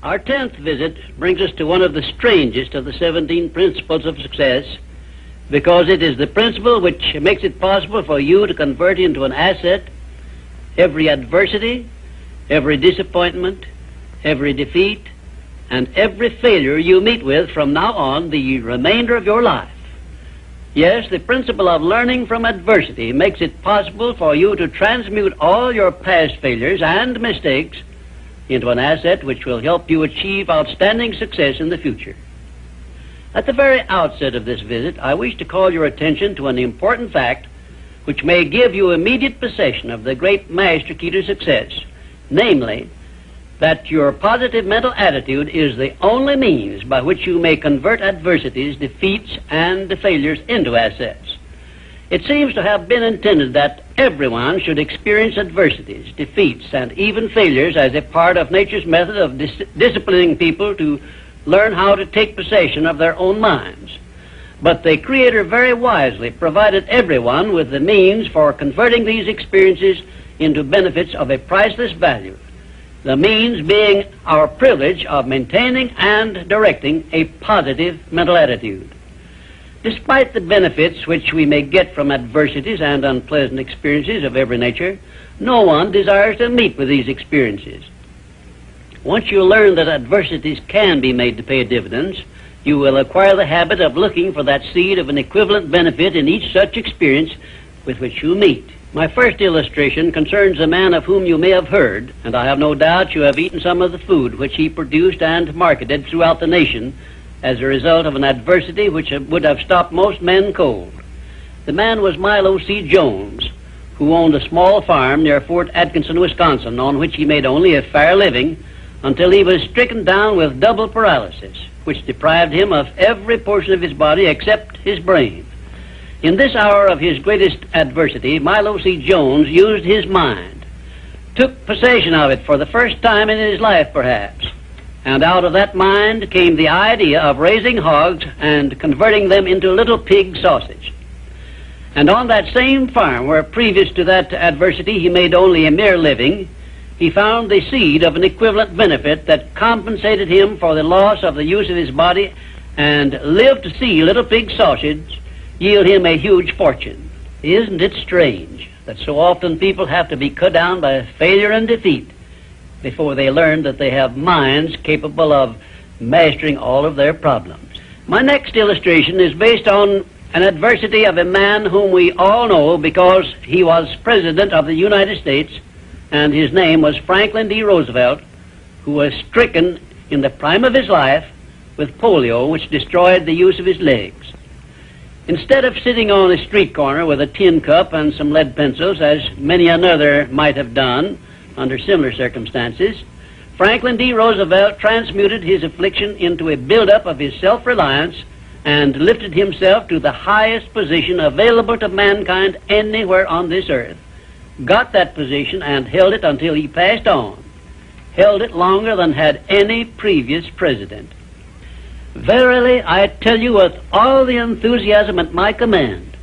Our 10th visit brings us to one of the strangest of the 17 principles of success, because it is the principle which makes it possible for you to convert into an asset every adversity, every disappointment, every defeat, and every failure you meet with from now on the remainder of your life. Yes, the principle of learning from adversity makes it possible for you to transmute all your past failures and mistakes into an asset which will help you achieve outstanding success in the future. At the very outset of this visit, I wish to call your attention to an important fact which may give you immediate possession of the great master key to success, namely, that your positive mental attitude is the only means by which you may convert adversities, defeats, and failures into assets. It seems to have been intended that everyone should experience adversities, defeats, and even failures as a part of nature's method of disciplining people to learn how to take possession of their own minds. But the Creator very wisely provided everyone with the means for converting these experiences into benefits of a priceless value, the means being our privilege of maintaining and directing a positive mental attitude. Despite the benefits which we may get from adversities and unpleasant experiences of every nature, no one desires to meet with these experiences. Once you learn that adversities can be made to pay dividends, you will acquire the habit of looking for that seed of an equivalent benefit in each such experience with which you meet. My first illustration concerns a man of whom you may have heard, and I have no doubt you have eaten some of the food which he produced and marketed throughout the nation as a result of an adversity which would have stopped most men cold. The man was Milo C. Jones, who owned a small farm near Fort Atkinson, Wisconsin, on which he made only a fair living until he was stricken down with double paralysis, which deprived him of every portion of his body except his brain. In this hour of his greatest adversity, Milo C. Jones used his mind, took possession of it for the first time in his life, perhaps, and out of that mind came the idea of raising hogs and converting them into little pig sausage. And on that same farm, where previous to that adversity he made only a mere living, he found the seed of an equivalent benefit that compensated him for the loss of the use of his body and lived to see little pig sausage yield him a huge fortune. Isn't it strange that so often people have to be cut down by failure and defeat before they learn that they have minds capable of mastering all of their problems? My next illustration is based on an adversity of a man whom we all know because he was President of the United States, and his name was Franklin D. Roosevelt, who was stricken in the prime of his life with polio, which destroyed the use of his legs. Instead of sitting on a street corner with a tin cup and some lead pencils, as many another might have done under similar circumstances, Franklin D. Roosevelt transmuted his affliction into a build-up of his self-reliance and lifted himself to the highest position available to mankind anywhere on this earth, got that position and held it until he passed on, held it longer than had any previous president. Verily, I tell you with all the enthusiasm at my command,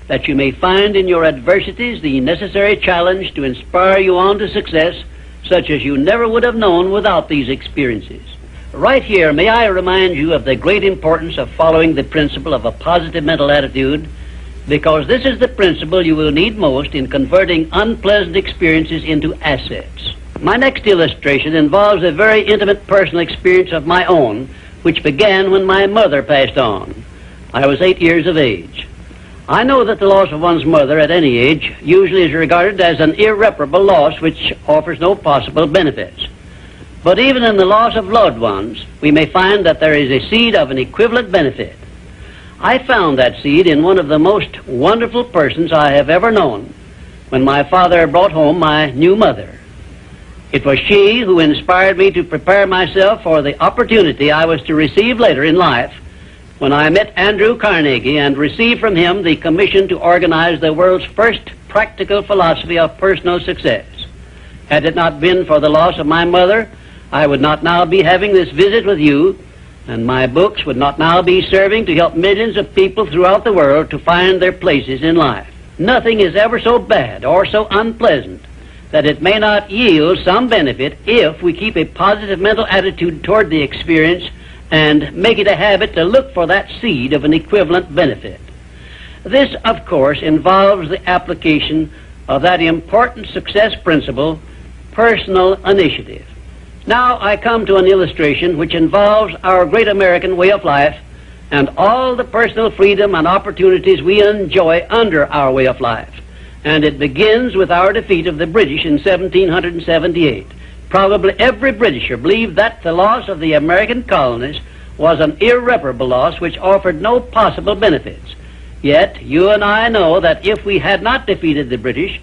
that you may find in your adversities the necessary challenge to inspire you on to success, such as you never would have known without these experiences. Right here, may I remind you of the great importance of following the principle of a positive mental attitude, because this is the principle you will need most in converting unpleasant experiences into assets. My next illustration involves a very intimate personal experience of my own, which began when my mother passed on. I was 8 years of age. I know that the loss of one's mother at any age usually is regarded as an irreparable loss which offers no possible benefits. But even in the loss of loved ones, we may find that there is a seed of an equivalent benefit. I found that seed in one of the most wonderful persons I have ever known when my father brought home my new mother. It was she who inspired me to prepare myself for the opportunity I was to receive later in life when I met Andrew Carnegie and received from him the commission to organize the world's first practical philosophy of personal success. Had it not been for the loss of my mother, I would not now be having this visit with you, and my books would not now be serving to help millions of people throughout the world to find their places in life. Nothing is ever so bad or so unpleasant that it may not yield some benefit if we keep a positive mental attitude toward the experience and make it a habit to look for that seed of an equivalent benefit. This, of course, involves the application of that important success principle, personal initiative. Now I come to an illustration which involves our great American way of life and all the personal freedom and opportunities we enjoy under our way of life. And it begins with our defeat of the British in 1778. Probably every Britisher believed that the loss of the American colonies was an irreparable loss which offered no possible benefits. Yet you and I know that if we had not defeated the British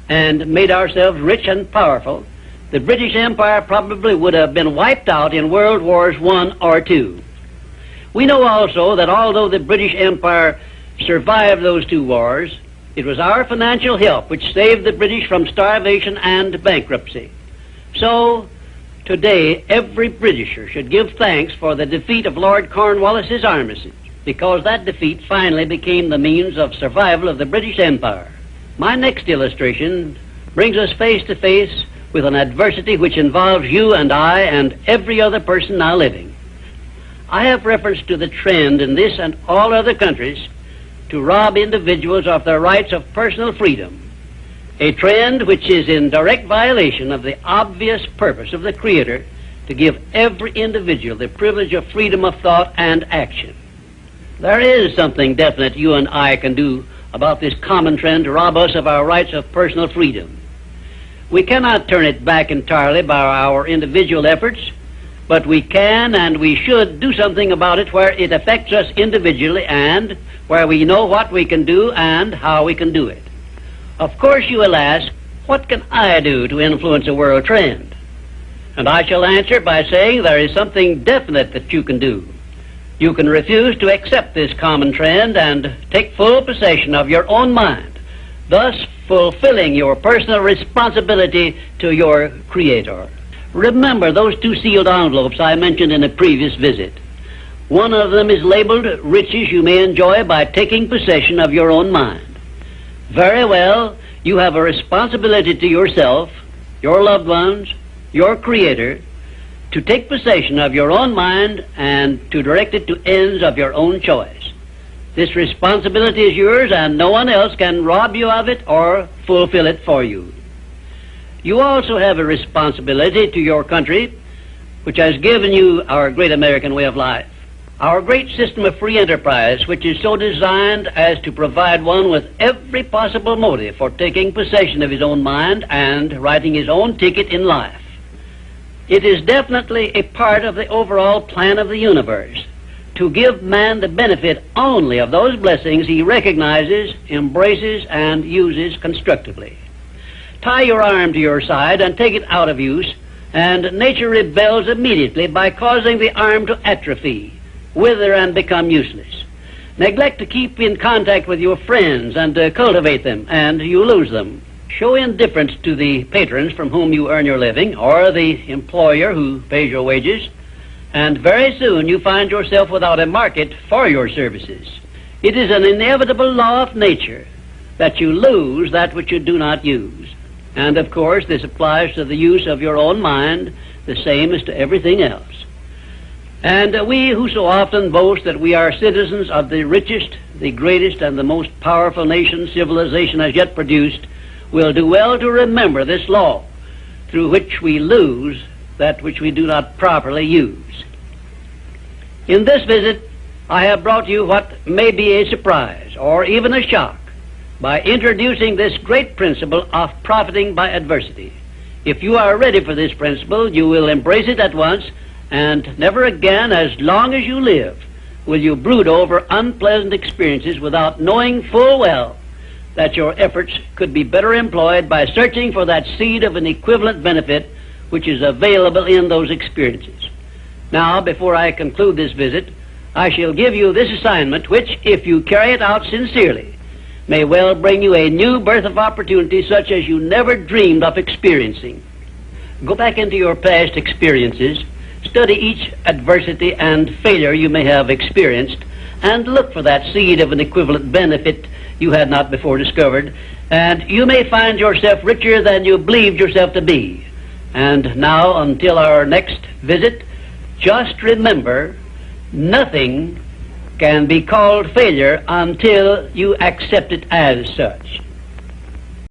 and made ourselves rich and powerful, the British Empire probably would have been wiped out in World Wars I or II. We know also that although the British Empire survived those two wars, it was our financial help which saved the British from starvation and bankruptcy. So, today, every Britisher should give thanks for the defeat of Lord Cornwallis's armistice, because that defeat finally became the means of survival of the British Empire. My next illustration brings us face to face with an adversity which involves you and I and every other person now living. I have reference to the trend in this and all other countries to rob individuals of their rights of personal freedom, a trend which is in direct violation of the obvious purpose of the Creator to give every individual the privilege of freedom of thought and action. There is something definite you and I can do about this common trend to rob us of our rights of personal freedom. We cannot turn it back entirely by our individual efforts, but we can and we should do something about it where it affects us individually and where we know what we can do and how we can do it. Of course you will ask, what can I do to influence a world trend? And I shall answer by saying there is something definite that you can do. You can refuse to accept this common trend and take full possession of your own mind, thus fulfilling your personal responsibility to your Creator. Remember those two sealed envelopes I mentioned in a previous visit. One of them is labeled riches you may enjoy by taking possession of your own mind. Very well, you have a responsibility to yourself, your loved ones, your Creator, to take possession of your own mind and to direct it to ends of your own choice. This responsibility is yours and no one else can rob you of it or fulfill it for you. You also have a responsibility to your country, which has given you our great American way of life. Our great system of free enterprise, which is so designed as to provide one with every possible motive for taking possession of his own mind and writing his own ticket in life. It is definitely a part of the overall plan of the universe to give man the benefit only of those blessings he recognizes, embraces, and uses constructively. Tie your arm to your side and take it out of use, and nature rebels immediately by causing the arm to atrophy, wither, and become useless. Neglect to keep in contact with your friends and cultivate them, and you lose them. Show indifference to the patrons from whom you earn your living, or the employer who pays your wages, and very soon you find yourself without a market for your services. It is an inevitable law of nature that you lose that which you do not use. And of course this applies to the use of your own mind the same as to everything else. And we who so often boast that we are citizens of the richest, the greatest, and the most powerful nation civilization has yet produced will do well to remember this law through which we lose that which we do not properly use. In this visit, I have brought you what may be a surprise or even a shock by introducing this great principle of profiting by adversity. If you are ready for this principle, you will embrace it at once, and never again, as long as you live, will you brood over unpleasant experiences without knowing full well that your efforts could be better employed by searching for that seed of an equivalent benefit which is available in those experiences. Now, before I conclude this visit, I shall give you this assignment which, if you carry it out sincerely, may well bring you a new birth of opportunity such as you never dreamed of experiencing. Go back into your past experiences, study each adversity and failure you may have experienced, and look for that seed of an equivalent benefit you had not before discovered, And you may find yourself richer than you believed yourself to be. And now, until our next visit, just remember, nothing can be called failure until you accept it as such.